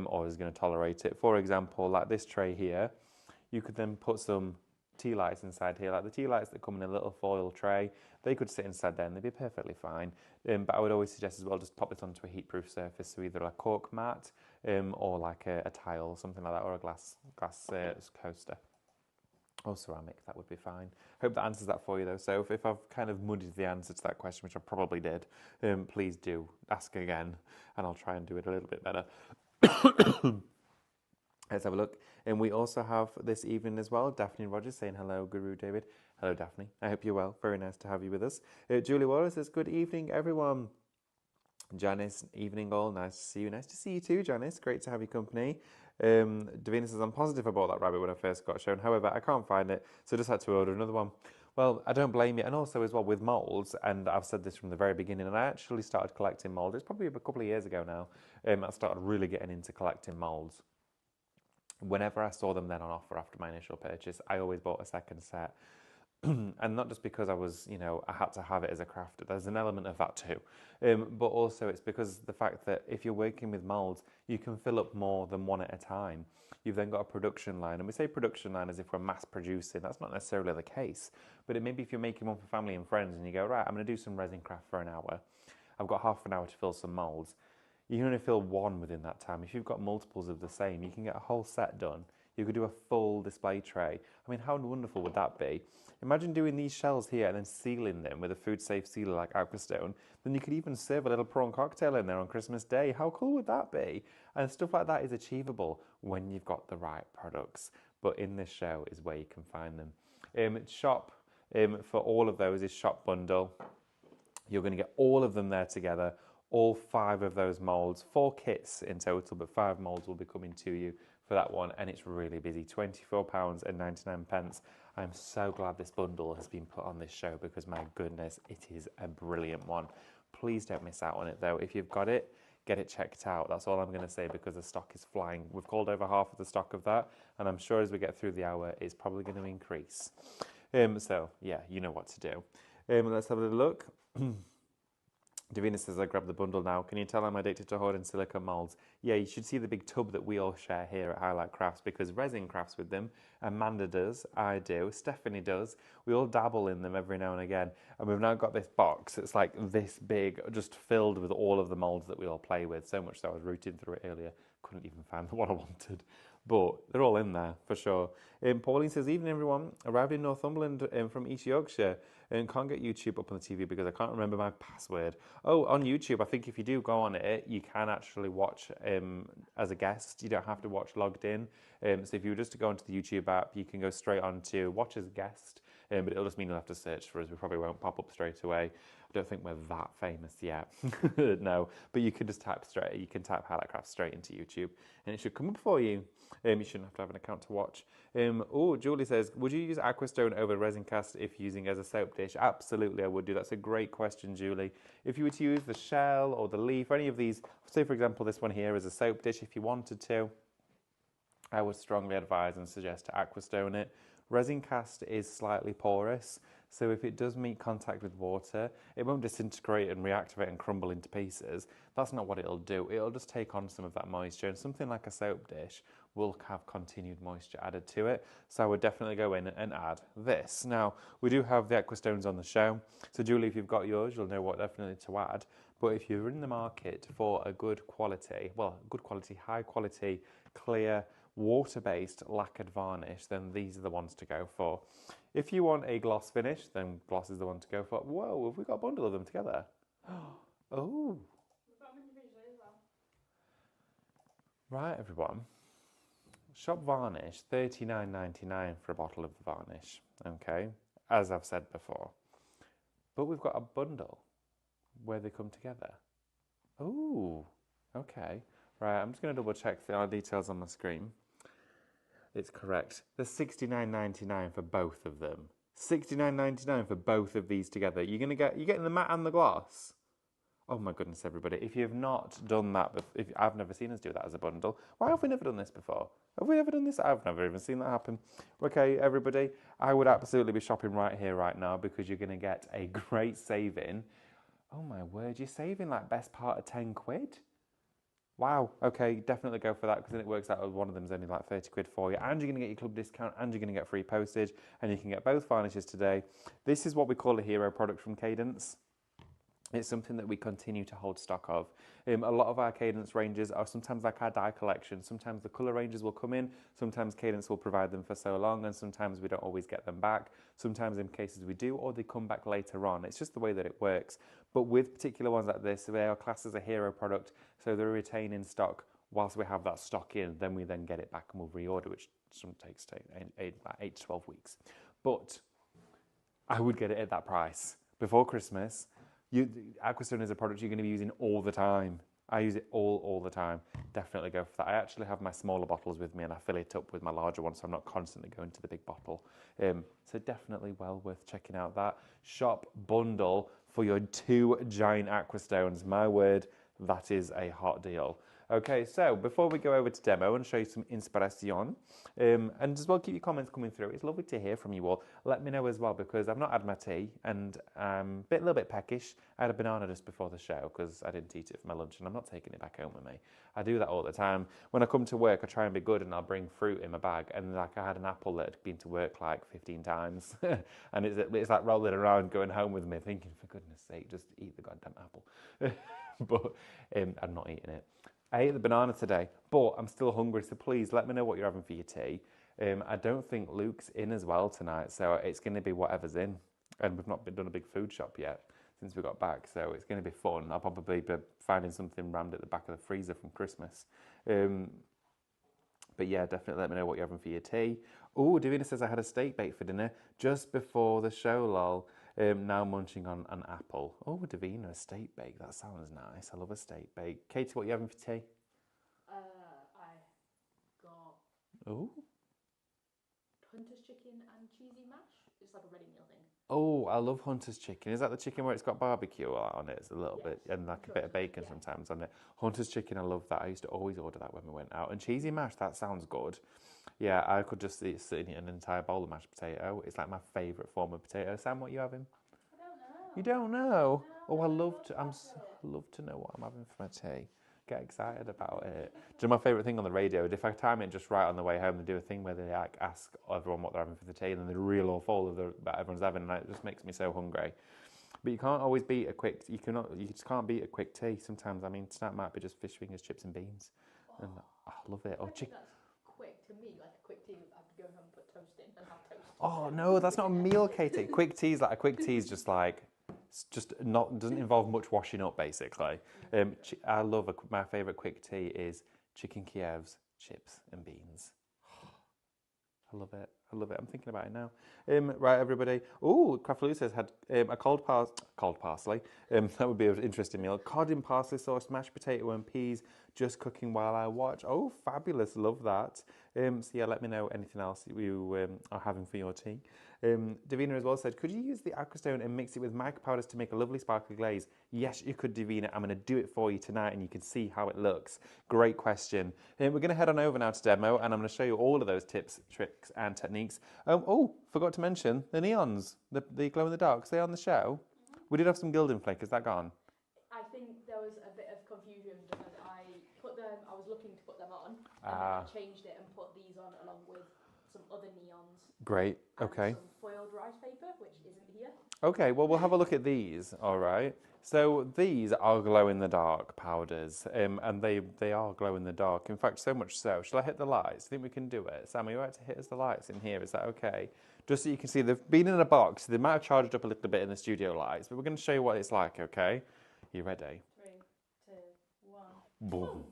or is going to tolerate it. For example, like this tray here, you could then put some tea lights inside here, like the tea lights that come in a little foil tray. They could sit inside there and they'd be perfectly fine. But I would always suggest as well just pop this onto a heat-proof surface, so either a cork mat or like a tile, something like that, or a glass coaster or ceramic. That would be fine. Hope that answers that for you though. So if I've kind of muddied the answer to that question, which I probably did, please do ask again and I'll try and do it a little bit better. Let's have a look. And we also have this evening as well, Daphne Rogers saying hello, Guru David. Hello, Daphne. I hope you're well. Very nice to have you with us. Julie Wallace says, good evening, everyone. Janice, evening all. Nice to see you. Nice to see you too, Janice. Great to have your company. Davina says, I'm positive I bought that rabbit when I first got shown. However, I can't find it, so just had to order another one. Well, I don't blame you. And also as well with moulds, and I've said this from the very beginning, and I actually started collecting moulds. It's probably a couple of years ago now. I started really getting into collecting moulds. Whenever I saw them then on offer after my initial purchase, I always bought a second set. And not just because I was, I had to have it as a crafter. There's an element of that too. But also it's because the fact that if you're working with moulds, you can fill up more than one at a time. You've then got a production line. And we say production line as if we're mass producing. That's not necessarily the case. But maybe if you're making one for family and friends and you go, right, I'm going to do some resin craft for an hour. I've got half an hour to fill some moulds. You can only fill one within that time. If you've got multiples of the same, you can get a whole set done. You could do a full display tray. I mean, how wonderful would that be? Imagine doing these shells here and then sealing them with a food-safe sealer like Aquastone. Then you could even serve a little prawn cocktail in there on Christmas Day. How cool would that be? And stuff like that is achievable when you've got the right products. But in this show is where you can find them. Shop for all of those is shop bundle. You're going to get all of them there together, all 5 of those moulds, 4 kits in total, but 5 moulds will be coming to you for that one, and it's really busy, £24.99. I'm so glad this bundle has been put on this show because my goodness, it is a brilliant one. Please don't miss out on it though. If you've got it, get it checked out. That's all I'm going to say because the stock is flying. We've called over half of the stock of that, and I'm sure as we get through the hour, it's probably going to increase. So yeah, you know what to do. Let's have a little look. Davina says, I grabbed the bundle now. Can you tell I'm addicted to hoarding silicone moulds? Yeah, you should see the big tub that we all share here at Highlight Crafts because Resin crafts with them. Amanda does, I do, Stephanie does. We all dabble in them every now and again. And we've now got this box. It's like this big, just filled with all of the moulds that we all play with. So much so I was rooting through it earlier. Couldn't even find the one I wanted. But they're all in there for sure. Pauline says, evening everyone, arrived in Northumberland from East Yorkshire and can't get YouTube up on the TV because I can't remember my password. Oh, on YouTube, I think if you do go on it, you can actually watch as a guest. You don't have to watch logged in. So if you were just to go onto the YouTube app, you can go straight on to watch as a guest. But it'll just mean you'll have to search for us. We probably won't pop up straight away. I don't think we're that famous yet. No, but you can just type Highlight Crafts straight into YouTube and it should come up for you. You shouldn't have to have an account to watch. Oh, Julie says, would you use Aquastone over Resin Cast if using as a soap dish? Absolutely, I would do. That's a great question, Julie. If you were to use the shell or the leaf, or any of these, say for example this one here as a soap dish, if you wanted to, I would strongly advise and suggest to Aquastone it. Resin Cast is slightly porous, so if it does meet contact with water, it won't disintegrate and reactivate and crumble into pieces. That's not what it'll do. It'll just take on some of that moisture, and something like a soap dish will have continued moisture added to it. So I would definitely go in and add this. Now, we do have the Aquastones on the show. So Julie, if you've got yours, you'll know what definitely to add. But if you're in the market for a good quality, high quality, clear, water-based lacquered varnish, then these are the ones to go for. If you want a gloss finish, then gloss is the one to go for. Whoa, have we got a bundle of them together? Oh. We've got them individually as well. Right, everyone. Shop varnish, $39.99 for a bottle of the varnish, okay, as I've said before. But we've got a bundle where they come together. Oh, okay. Right, I'm just going to double check the details on my screen. It's correct. There's $69.99 for both of them. $69.99 for both of these together. You're getting the matte and the gloss. Oh my goodness, everybody! If you've not done that, if I've never seen us do that as a bundle, why have we never done this before? Have we ever done this? I've never even seen that happen. Okay, everybody, I would absolutely be shopping right here, right now, because you're going to get a great saving. Oh my word, you're saving like best part of 10 quid. Wow, okay, definitely go for that because then it works out one of them's only like 30 quid for you, and you're going to get your club discount, and you're going to get free postage, and you can get both varnishes today. This is what we call a hero product from Cadence. It's something that we continue to hold stock of. A lot of our Cadence ranges are sometimes like our dye collection. Sometimes the colour ranges will come in, sometimes Cadence will provide them for so long, and sometimes we don't always get them back. Sometimes in cases we do, or they come back later on. It's just the way that it works. But with particular ones like this, they are classed as a hero product, so they're retained in stock whilst we have that stock in. Then we then get it back and we'll reorder, which sometimes takes 8 to 12 weeks. But I would get it at that price before Christmas. Aquastone is a product you're going to be using all the time. I use it all the time. Definitely go for that. I actually have my smaller bottles with me and I fill it up with my larger one, so I'm not constantly going to the big bottle. So definitely well worth checking out that shop bundle for your 2 giant Aquastones. My word, that is a hot deal. Okay, so before we go over to demo and show you some inspiration, and as well keep your comments coming through. It's lovely to hear from you all. Let me know as well, because I've not had my tea and I'm a little bit peckish. I had a banana just before the show because I didn't eat it for my lunch and I'm not taking it back home with me. I do that all the time. When I come to work, I try and be good and I'll bring fruit in my bag, and like I had an apple that had been to work like 15 times and it's like rolling around going home with me thinking, for goodness sake, just eat the goddamn apple. But I'm not eating it. I ate the banana today, but I'm still hungry, so please let me know what you're having for your tea. I don't think Luke's in as well tonight, so it's going to be whatever's in. And we've not done a big food shop yet since we got back, so it's going to be fun. I'll probably be finding something rammed at the back of the freezer from Christmas. But yeah, definitely let me know what you're having for your tea. Oh, Davina says I had a steak bake for dinner just before the show, lol. Now munching on an apple. Oh, Davina, a steak bake. That sounds nice. I love a steak bake. Katie, what are you having for tea? I got Oh. Hunter's chicken and cheesy mash. It's like a ready meal thing. Oh, I love Hunter's chicken. Is that the chicken where it's got barbecue on it? It's a little bit, and like a bit of bacon sometimes on it. Hunter's chicken, I love that. I used to always order that when we went out. And cheesy mash, that sounds good. Yeah, I could just sit and eat an entire bowl of mashed potato. It's like my favourite form of potato. Sam, what are you having? I don't know. You don't know? Oh, I love to know what I'm having for my tea. Get excited about it. Do you know my favourite thing on the radio? If I time it just right on the way home, they do a thing where they like ask everyone what they're having for the tea, and then they reel off all of that everyone's having, and it just makes me so hungry. But you can't always beat a quick. You just can't beat a quick tea. Sometimes, I mean, tonight might be just fish fingers, chips, and beans, and I love it. Or chicken. That's quick to me. Like a quick tea, I have to go home and put toast in and have toast. Oh no, that's not a meal, Katie. Quick tea is just like. It's just doesn't involve much washing up, basically. I love my favourite quick tea is chicken Kievs, chips and beans. I love it. I'm thinking about it now. Right, everybody. Oh, Craftaloo says had a cold parsley. That would be an interesting meal. Cod in parsley sauce, mashed potato and peas, just cooking while I watch. Oh, fabulous. Love that. So yeah, let me know anything else you are having for your tea. Davina as well said, could you use the aquastone and mix it with mica powders to make a lovely sparkly glaze? Yes, you could, Davina. I'm going to do it for you tonight and you can see how it looks. Great question. We're going to head on over now to demo and I'm going to show you all of those tips, tricks and techniques. Oh, forgot to mention the neons, the glow in the darks. Are they on the show? We did have some gilding flake. Is that gone? I think there was a bit of confusion because I was looking to put them on and then I changed it and put these on along with some other neons. Great, okay. And some foiled rice paper, which isn't here. Okay, well, we'll have a look at these, all right? So these are glow-in-the-dark powders, and they are glow-in-the-dark. In fact, so much so. Shall I hit the lights? I think we can do it. Sam, are you all right to hit us the lights in here? Is that okay? Just so you can see, they've been in a box. They might have charged up a little bit in the studio lights, but we're going to show you what it's like, okay? You ready? 3, 2, 1. Boom.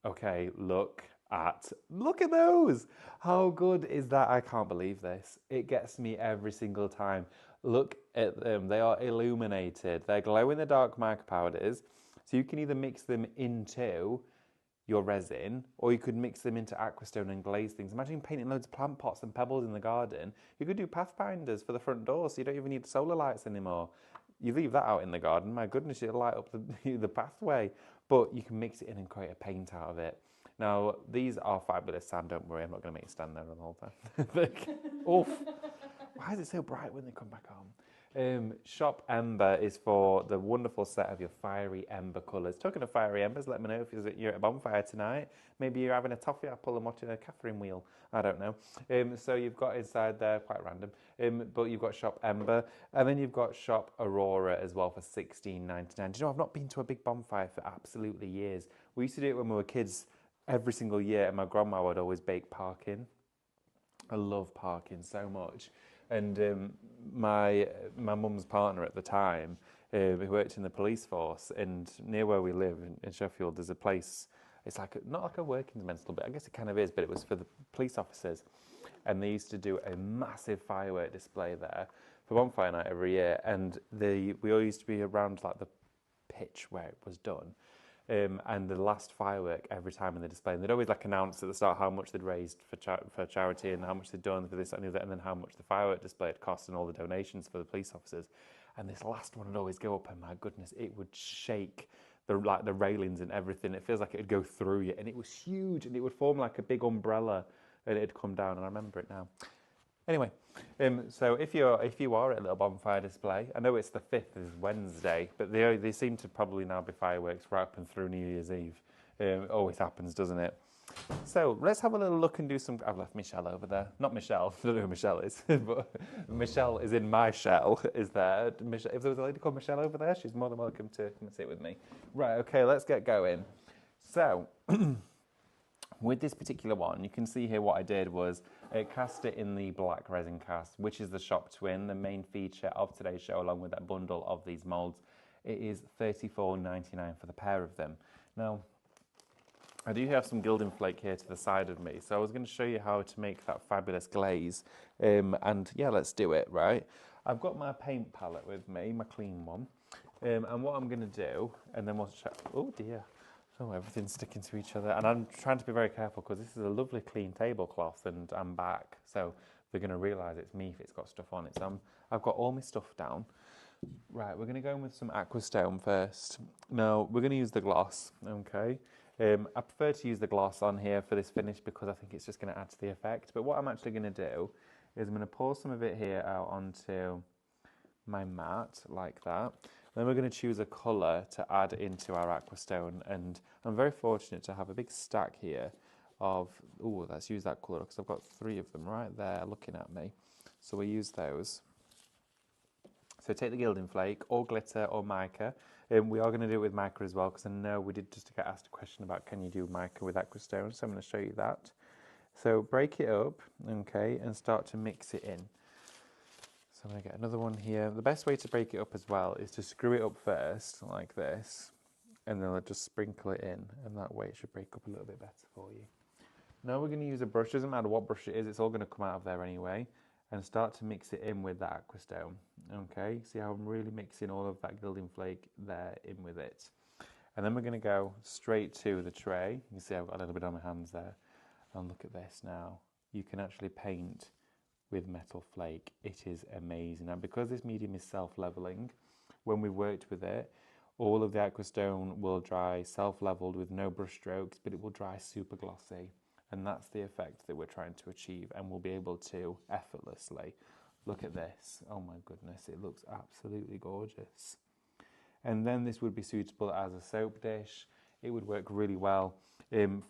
Okay, look at those. How good is that? I can't believe this. It gets me every single time. Look at them. They are illuminated. They're glow-in-the-dark mica powders. So you can either mix them into your resin, or you could mix them into aquastone and glaze things. Imagine painting loads of plant pots and pebbles in the garden. You could do pathfinders for the front door, so you don't even need solar lights anymore. You leave that out in the garden, my goodness, it'll light up the pathway. But you can mix it in and create a paint out of it. Now, these are fabulous, Sam, don't worry, I'm not going to make you stand there the whole time. Oof. Why is it so bright when they come back on? Shop Ember is for the wonderful set of your fiery ember colours. Talking of fiery embers, let me know if you're at a bonfire tonight. Maybe you're having a toffee apple and watching a Catherine wheel. I don't know. So you've got inside there, quite random, but you've got Shop Ember. And then you've got Shop Aurora as well for $16.99. Do you know, I've not been to a big bonfire for absolutely years. We used to do it when we were kids every single year, and my grandma would always bake parkin. I love parkin so much. And my mum's partner at the time, who worked in the police force, and near where we live in Sheffield, there's a place, it's like not like a working men's club, but I guess it kind of is, but it was for the police officers. And they used to do a massive firework display there for bonfire night every year. And we all used to be around like the pitch where it was done. And the last firework every time in the display, and they'd always like announce at the start how much they'd raised for charity and how much they'd done for this and the other, and then how much the firework display had cost and all the donations for the police officers. And this last one would always go up, and my goodness, it would shake the railings and everything. It feels like it'd go through you, and it was huge, and it would form like a big umbrella, and it'd come down. And I remember it now. Anyway, so if you are at a little bonfire display, I know it's the 5th is Wednesday, but they seem to probably now be fireworks right up and through New Year's Eve. It always happens, doesn't it? So let's have a little look and do some. I've left Michelle over there. Not Michelle. I don't know who Michelle is, but Michelle is in my shell. Is there? Michelle, if there was a lady called Michelle over there, she's more than welcome to come and sit with me. Right. Okay. Let's get going. So. With this particular one, you can see here what I did was cast it in the black resin cast, which is the shop twin, the main feature of today's show, along with that bundle of these moulds. It is $34.99 for the pair of them. Now, I do have some gilding flake here to the side of me, so I was going to show you how to make that fabulous glaze. And yeah, let's do it, right? I've got my paint palette with me, my clean one. And what I'm going to do, and then we'll check. Oh dear. Oh, everything's sticking to each other. And I'm trying to be very careful because this is a lovely clean tablecloth and I'm back. So they're going to realise it's me if it's got stuff on it. So I've got all my stuff down. Right, we're going to go in with some Aquastone first. Now, we're going to use the gloss, okay? I prefer to use the gloss on here for this finish because I think it's just going to add to the effect. But what I'm actually going to do is I'm going to pour some of it here out onto my mat like that. Then we're going to choose a colour to add into our Aquastone. And I'm very fortunate to have a big stack here of, oh, let's use that colour because I've got 3 of them right there looking at me. So we use those. So take the gilding flake or glitter or mica. We are going to do it with mica as well because I know we did just get asked a question about can you do mica with Aquastone, so I'm going to show you that. So break it up, okay, and start to mix it in. So I'm going to get another one here. The best way to break it up as well is to screw it up first like this, and then I'll just sprinkle it in, and that way it should break up a little bit better for you. Now we're going to use a brush, doesn't matter what brush it is, it's all going to come out of there anyway, and start to mix it in with that Aquastone. Okay, see how I'm really mixing all of that gilding flake there in with it. And then we're going to go straight to the tray. You can see I've got a little bit on my hands there. And look at this now. You can actually paint with metal flake. It is amazing. And because this medium is self-leveling, when we worked with it, all of the Aquastone will dry self-leveled with no brush strokes, but it will dry super glossy. And that's the effect that we're trying to achieve, and we'll be able to effortlessly. Look at this. Oh my goodness, it looks absolutely gorgeous. And then this would be suitable as a soap dish. It would work really well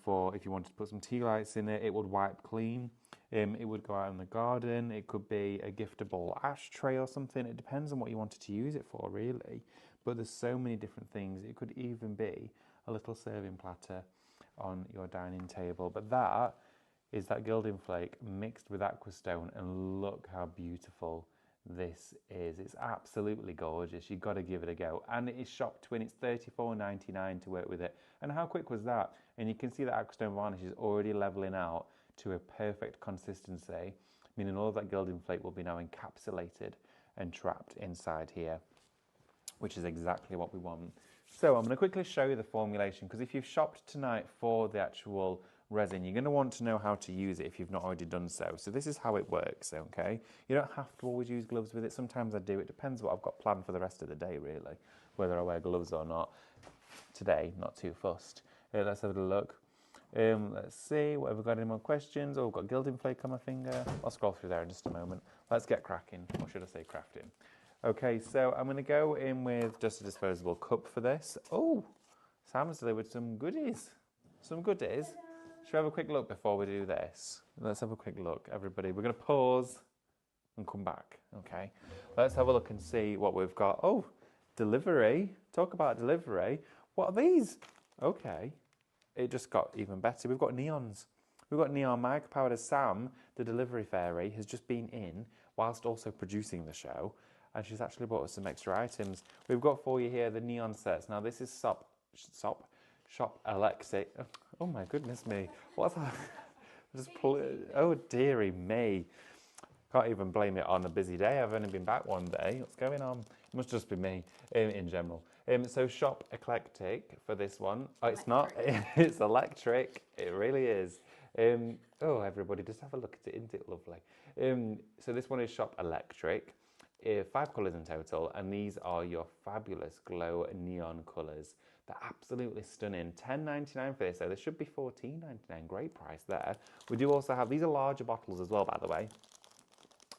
for if you wanted to put some tea lights in it. It would wipe clean. It would go out in the garden. It could be a giftable ashtray or something. It depends on what you wanted to use it for, really. But there's so many different things. It could even be a little serving platter on your dining table. But that is that gilding flake mixed with Aquastone, and look how beautiful this is. It's absolutely gorgeous. You've got to give it a go. And it is shop twin. It's $34.99 to work with it. And how quick was that? And you can see that Aquastone varnish is already leveling out to a perfect consistency, meaning all of that gilding flake will be now encapsulated and trapped inside here, which is exactly what we want. So I'm going to quickly show you the formulation, because if you've shopped tonight for the actual resin, you're going to want to know how to use it if you've not already done so. So this is how it works, okay? You don't have to always use gloves with it. Sometimes I do. It depends what I've got planned for the rest of the day, really, whether I wear gloves or not. Today, not too fussed. Let's have a look. Let's see, what have we got? Any more questions? Oh, I've got gilding flake on my finger. I'll scroll through there in just a moment. Let's get cracking, or should I say crafting? Okay, so I'm going to go in with just a disposable cup for this. Oh, Sam's delivered some goodies. Some goodies. Should we have a quick look before we do this? Let's have a quick look, everybody. We're going to pause and come back, okay? Let's have a look and see what we've got. Oh, delivery. Talk about delivery. What are these? Okay. It just got even better. We've got neons. We've got neon mica powder. Sam, the delivery fairy, has just been in whilst also producing the show, and she's actually brought us some extra items. We've got for you here the neon sets. Now this is Shop Alexa. Oh my goodness me. What's that? Just pull it. Oh dearie me. Can't even blame it on a busy day. I've only been back one day. What's going on? It must just be me in general. So Shop Eclectic for this one. Oh, it's not. It's electric. It really is. Oh, everybody, just have a look at it. Isn't it lovely? So this one is Shop Electric. 5 colours in total, and these are your fabulous glow neon colours. They're absolutely stunning. $10.99 for this, so this should be $14.99. Great price there. We do also have, these are larger bottles as well, by the way.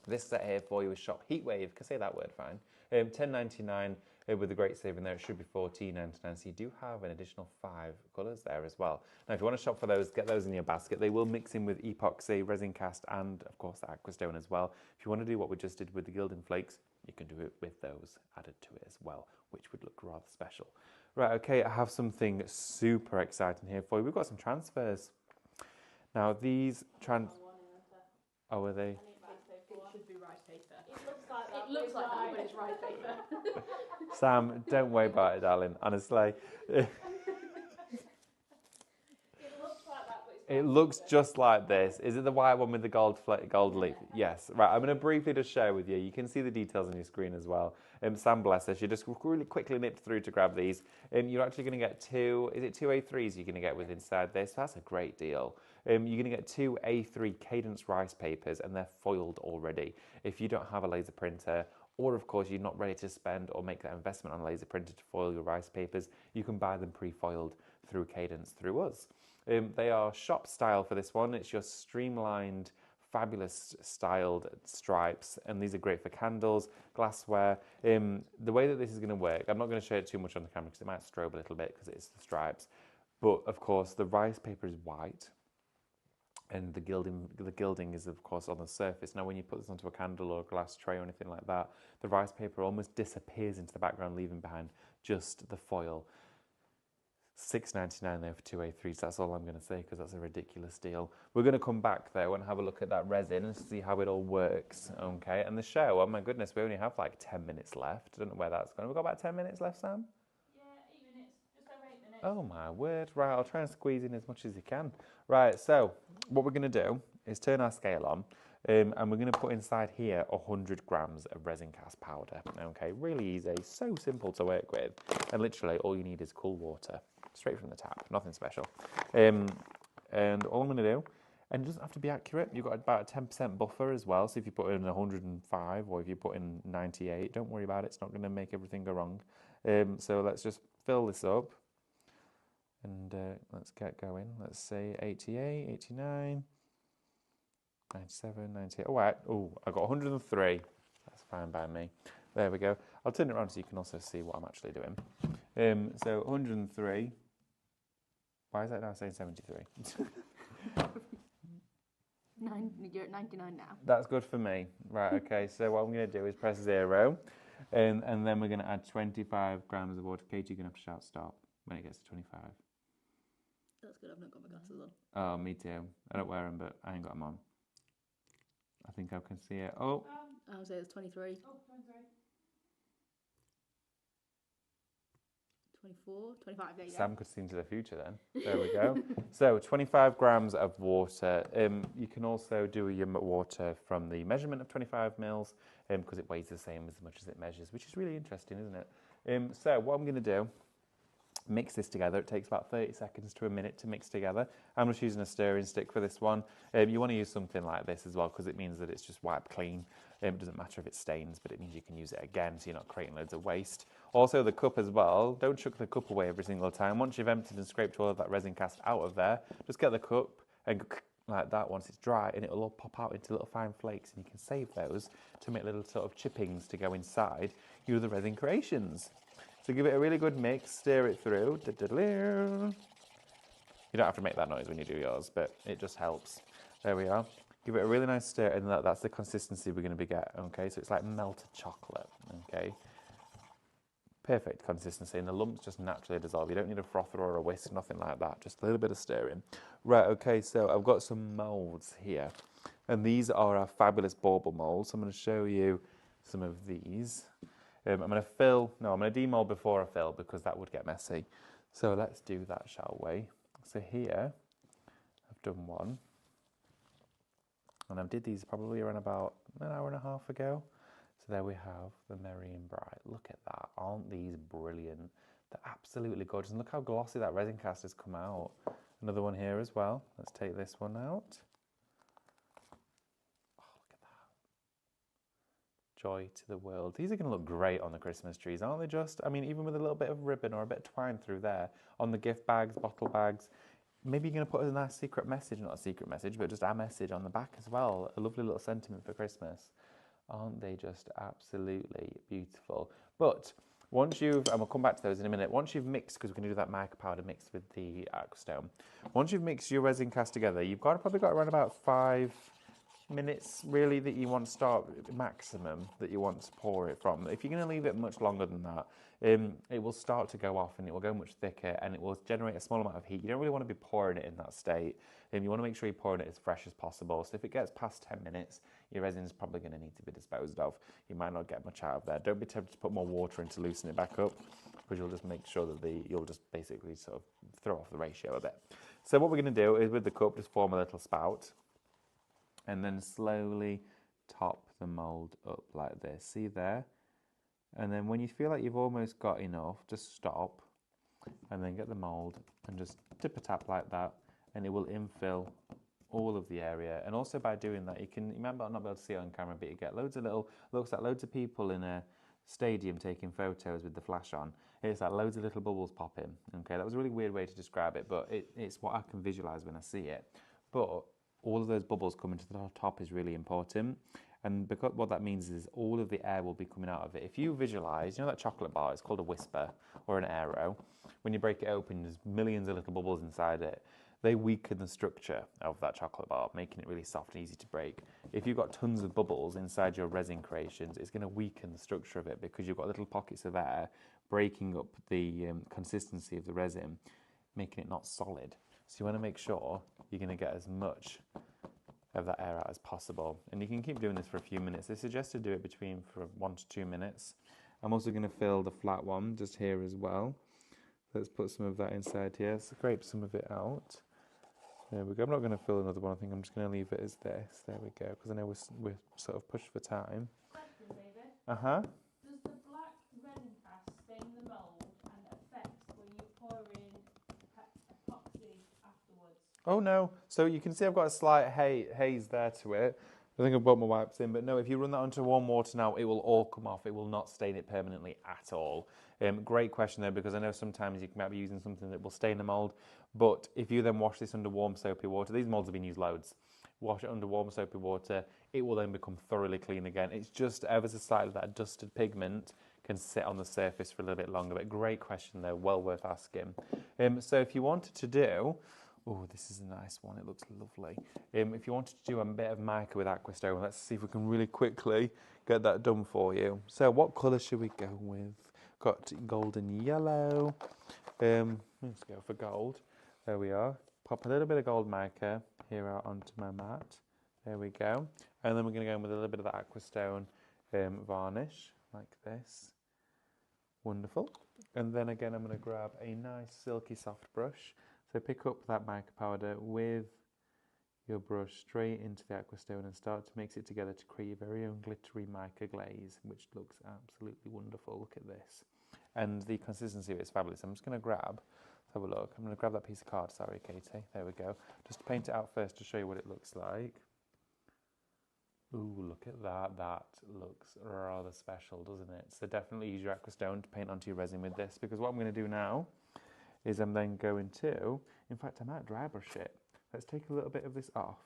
This set here for you is Shop Heatwave. Can I say that word fine? $10.99 with a great saving there. It should be $14.99. So you do have an additional 5 colours there as well. Now, if you want to shop for those, get those in your basket. They will mix in with epoxy, resin cast, and of course the Aquastone as well. If you want to do what we just did with the gilding flakes, you can do it with those added to it as well, which would look rather special. Right, okay, I have something super exciting here for you. We've got some transfers. Now these oh, are they? It should be rice paper. It looks like that, but it's rice paper. Sam, don't worry about it, darling, honestly. It It looks just like this. Is it the white one with the gold leaf? Yes. Right, I'm going to briefly just share with you. You can see the details on your screen as well. Sam bless her, she just really quickly nipped through to grab these. You're actually going to get two A3s you're going to get with inside this? That's a great deal. You're going to get two A3 Cadence rice papers, and they're foiled already. If you don't have a laser printer, or of course you're not ready to spend or make that investment on a laser printer to foil your rice papers, you can buy them pre-foiled through Cadence through us. They are shop style for this one. It's your streamlined, fabulous styled stripes, and these are great for candles, glassware. The way that this is going to work, I'm not going to show it too much on the camera because it might strobe a little bit because it's the stripes. But of course, the rice paper is white, and the gilding is of course on the surface. Now, when you put this onto a candle or a glass tray or anything like that, the rice paper almost disappears into the background, leaving behind just the foil. $6.99 there for two A3s, that's all I'm going to say because that's a ridiculous deal. We're going to come back though and have a look at that resin and see how it all works, okay? And the show, oh my goodness, we only have like 10 minutes left. I don't know where that's going. We've got about 10 minutes left, Sam? Yeah, 8 minutes, just over 8 minutes. Oh my word, right, I'll try and squeeze in as much as you can. Right, so what we're going to do is turn our scale on, and we're going to put inside here 100 grams of Resin Cast powder, okay? Really easy, so simple to work with, and literally all you need is cool water. Straight from the tap, nothing special. And all I'm going to do, and it doesn't have to be accurate, you've got about a 10% buffer as well, so if you put in 105 or if you put in 98, don't worry about it, it's not going to make everything go wrong. So let's just fill this up, and let's get going. Let's say 88, 89, 97, 98, oh, I got 103, that's fine by me. There we go. I'll turn it around so you can also see what I'm actually doing. So 103. Why is that now saying 73? You're at 99 now. That's good for me. Right, okay, so what I'm going to do is press 0, and then we're going to add 25 grams of water. Katie, you're going to have to shout stop when it gets to 25. That's good, I've not got my glasses on. Oh, me too. I don't wear them, but I ain't got them on. I think I can see it. Oh. I'll say it's 23. Oh, 23. 24, 25, there you go. Sam could see into the future then. There we go. So 25 grams of water. You can also do your water from the measurement of 25 mils because it weighs the same as much as it measures, which is really interesting, isn't it? So what I'm going to do, mix this together. It takes about 30 seconds to a minute to mix together. I'm just using a stirring stick for this one. You want to use something like this as well because it means that it's just wiped clean. It doesn't matter if it stains, but it means you can use it again so you're not creating loads of waste. Also the cup as well, don't chuck the cup away every single time. Once you've emptied and scraped all of that resin cast out of there, just get the cup and go like that once it's dry, and it'll all pop out into little fine flakes, and you can save those to make little sort of chippings to go inside your other resin creations. So give it a really good mix, stir it through. You don't have to make that noise when you do yours, but it just helps. There we are. Give it a really nice stir, and that's the consistency we're going to get, okay? So it's like melted chocolate, okay? Perfect consistency, and the lumps just naturally dissolve. You don't need a frother or a whisk, nothing like that, just a little bit of stirring. Right, okay, so I've got some moulds here, and these are our fabulous bauble moulds. So I'm going to show you some of these. I'm going to demold before I fill because that would get messy. So let's do that, shall we? So here, I've done one. And I did these probably around about an hour and a half ago. So there we have the Merry and Bright. Look at that. Aren't these brilliant? They're absolutely gorgeous. And look how glossy that resin cast has come out. Another one here as well. Let's take this one out. Oh, look at that. Joy to the world. These are going to look great on the Christmas trees, aren't they just? I mean, even with a little bit of ribbon or a bit of twine through there, on the gift bags, bottle bags. Maybe you're going to put a nice secret message, not a secret message, but just our message on the back as well. A lovely little sentiment for Christmas. Aren't they just absolutely beautiful? But once you've, and we'll come back to those in a minute, once you've mixed, because we're going to do that mica powder mixed with the aquastone, once you've mixed your resin cast together, you've probably got around about 5 minutes really that you want to start, maximum that you want to pour it from. If you're going to leave it much longer than that, it will start to go off and it will go much thicker and it will generate a small amount of heat. You don't really want to be pouring it in that state. You want to make sure you're pouring it as fresh as possible. So if it gets past 10 minutes, your resin is probably going to need to be disposed of. You might not get much out of there. Don't be tempted to put more water in to loosen it back up because you'll just make sure that you'll just basically sort of throw off the ratio a bit. So what we're going to do is with the cup, just form a little spout and then slowly top the mould up like this. See there? And then when you feel like you've almost got enough, just stop and then get the mould and just tip a tap like that, and it will infill all of the area. And also by doing that, you might not be able to see it on camera, but you get looks like loads of people in a stadium taking photos with the flash on. It's like loads of little bubbles popping. Okay, that was a really weird way to describe it, but it's what I can visualize when I see it. But all of those bubbles coming to the top is really important. And because what that means is all of the air will be coming out of it. If you visualize, that chocolate bar, it's called a whisper or an aero. When you break it open, there's millions of little bubbles inside it. They weaken the structure of that chocolate bar, making it really soft and easy to break. If you've got tons of bubbles inside your resin creations, it's going to weaken the structure of it because you've got little pockets of air breaking up the consistency of the resin, making it not solid. So you want to make sure you're going to get as much of that air out as possible. And you can keep doing this for a few minutes. They suggest to do it between for 1 to 2 minutes. I'm also going to fill the flat one just here as well. Let's put some of that inside here. Scrape some of it out. There we go. I'm not going to fill another one. I think I'm just going to leave it as this. There we go. Because I know we're sort of pushed for time. Question, David. Uh-huh. Does the black resin cast stain the mould and affect when you pour in epoxy afterwards? Oh no. So you can see I've got a slight haze there to it. I think I've got my wipes in, but no, if you run that onto warm water now, it will all come off. It will not stain it permanently at all. Great question though, because I know sometimes you might be using something that will stain the mould, but if you then wash this under warm soapy water, these moulds have been used loads, wash it under warm soapy water, it will then become thoroughly clean again. It's just ever so slightly that dusted pigment can sit on the surface for a little bit longer, but great question though, well worth asking. So if you wanted to do, oh, this is a nice one. It looks lovely. If you wanted to do a bit of mica with Aquastone, let's see if we can really quickly get that done for you. So what colour should we go with? Got golden yellow. Let's go for gold. There we are. Pop a little bit of gold mica here out onto my mat. There we go. And then we're going to go in with a little bit of the Aquastone varnish, like this. Wonderful. And then again, I'm going to grab a nice silky soft brush. So pick up that mica powder with your brush straight into the Aquastone and start to mix it together to create your very own glittery mica glaze, which looks absolutely wonderful. Look at this. And the consistency of it is fabulous. I'm just going to grab, let's have a look. I'm going to grab that piece of card, sorry Katie. There we go. Just to paint it out first to show you what it looks like. Ooh, look at that. That looks rather special, doesn't it? So definitely use your Aquastone to paint onto your resin with this, because what I'm going to do now is I'm then going to, in fact, I might dry brush it. Let's take a little bit of this off.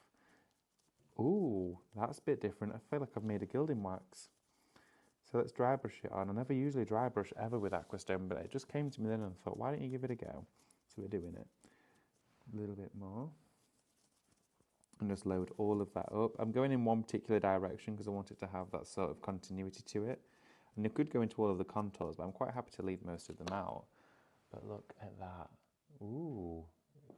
Ooh, that's a bit different. I feel like I've made a gilding wax. So let's dry brush it on. I never usually dry brush ever with Aquastone, but it just came to me then and I thought, why don't you give it a go? So we're doing it. A little bit more. And just load all of that up. I'm going in one particular direction because I want it to have that sort of continuity to it. And it could go into all of the contours, but I'm quite happy to leave most of them out. But look at that. Ooh,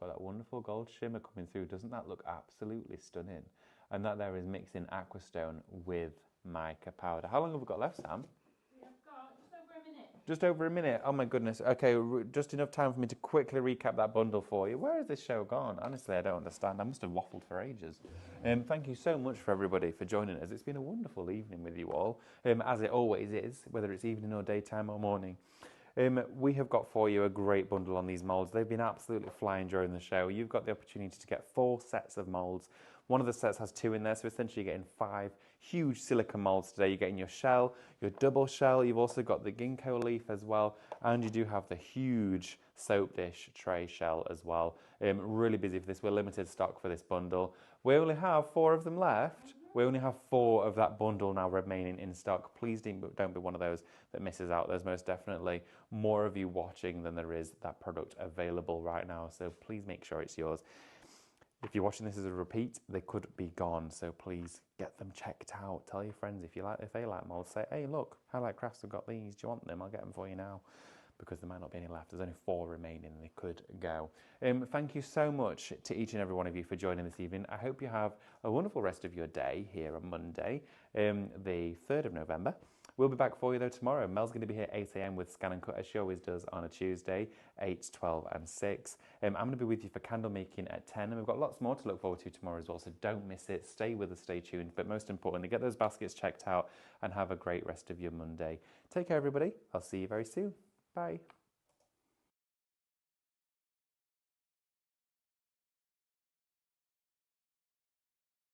got that wonderful gold shimmer coming through. Doesn't that look absolutely stunning? And that there is mixing Aquastone with mica powder. How long have we got left, Sam? We have got just over a minute. Just over a minute? Oh my goodness. Okay, just enough time for me to quickly recap that bundle for you. Where has this show gone? Honestly, I don't understand. I must have waffled for ages. Thank you so much for everybody for joining us. It's been a wonderful evening with you all, as it always is, whether it's evening or daytime or morning. We have got for you a great bundle on these moulds. They've been absolutely flying during the show. You've got the opportunity to get 4 sets of moulds. One of the sets has 2 in there, so essentially you're getting 5 huge silicone moulds today. You're getting your shell, your double shell. You've also got the ginkgo leaf as well, and you do have the huge soap dish tray shell as well. Really busy for this. We're limited stock for this bundle. We only have 4 of them left. We only have 4 of that bundle now remaining in stock. Please don't be one of those that misses out. There's most definitely more of you watching than there is that product available right now. So please make sure it's yours. If you're watching this as a repeat, they could be gone. So please get them checked out. Tell your friends if they like molds. Say, hey, look, Highlight Crafts have got these. Do you want them? I'll get them for you now. Because there might not be any left. There's only 4 remaining and they could go. Thank you so much to each and every one of you for joining this evening. I hope you have a wonderful rest of your day here on Monday, the 3rd of November. We'll be back for you though tomorrow. Mel's going to be here 8 a.m. with Scan and Cut, as she always does on a Tuesday, 8, 12 and 6. I'm going to be with you for candle making at 10, and we've got lots more to look forward to tomorrow as well, so don't miss it. Stay with us, stay tuned, but most importantly, get those baskets checked out and have a great rest of your Monday. Take care, everybody. I'll see you very soon. Bye.